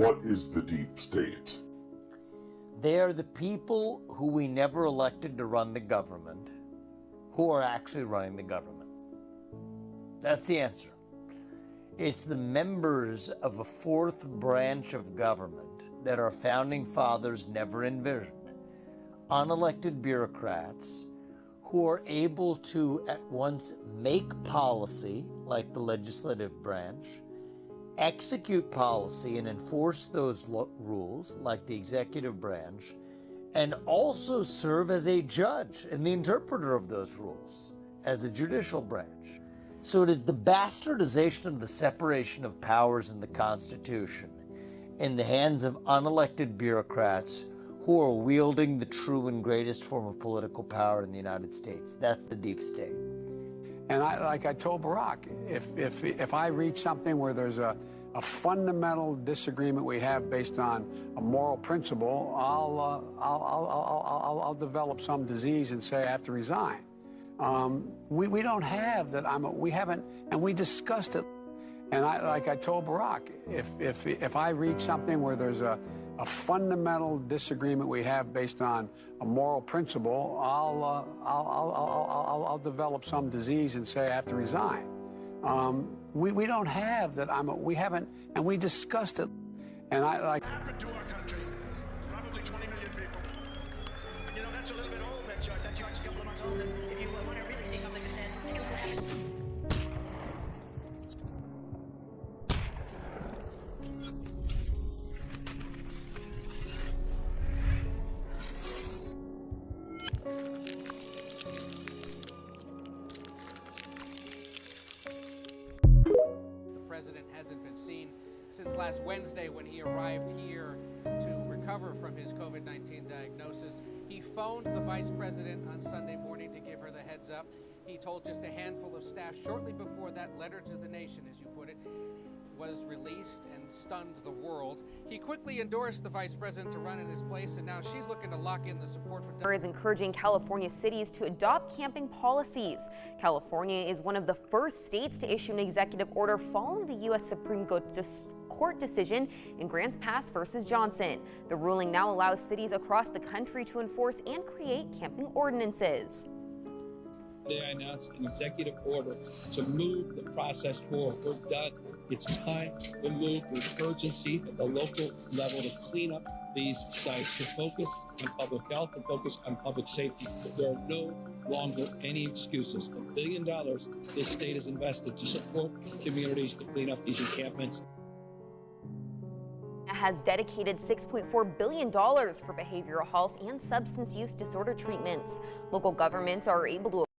What is the deep state? They are the people who we never elected to run the government, who are actually running the government. That's the answer. It's the members of a fourth branch of government that our founding fathers never envisioned. Unelected bureaucrats who are able to at once make policy, like the legislative branch, execute policy and enforce those rules, like the executive branch, and also serve as a judge and the interpreter of those rules as the judicial branch. So it is the bastardization of the separation of powers in the Constitution in the hands of unelected bureaucrats who are wielding the true and greatest form of political power in the United States. That's the deep state. And like I told Barack, if I reach something where there's a fundamental disagreement we have based on a moral principle, I'll develop some disease and say I have to resign. We don't have that. We haven't, and we discussed it. And like I told Barack, if I reach something where there's a fundamental disagreement we have based on a moral principle, I'll develop some disease and say I have to resign. We don't have that. We haven't, and we discussed it. And like happened to our country, probably 20 million people. You know, that's a little bit old, that chart. That chart's a couple of months old. If you want to really see something to say, take a look at it. The president hasn't been seen since last Wednesday when he arrived here to recover from his COVID-19 diagnosis. He phoned the vice president on Sunday morning to give her the heads up. He told just a handful of staff shortly before that letter to the nation, as you put it, was released and stunned the world. He quickly endorsed the vice president to run in his place, and now she's looking to lock in the support for... ...is encouraging California cities to adopt camping policies. California is one of the first states to issue an executive order following the U.S. Supreme Court decision in Grants Pass versus Johnson. The ruling now allows cities across the country to enforce and create camping ordinances. Today I announced an executive order to move the process forward. We're done. It's time to move with urgency at the local level to clean up these sites, to focus on public health and focus on public safety. There are no longer any excuses. $1 billion this state has invested to support communities to clean up these encampments. Has dedicated $6.4 billion for behavioral health and substance use disorder treatments. Local governments are able to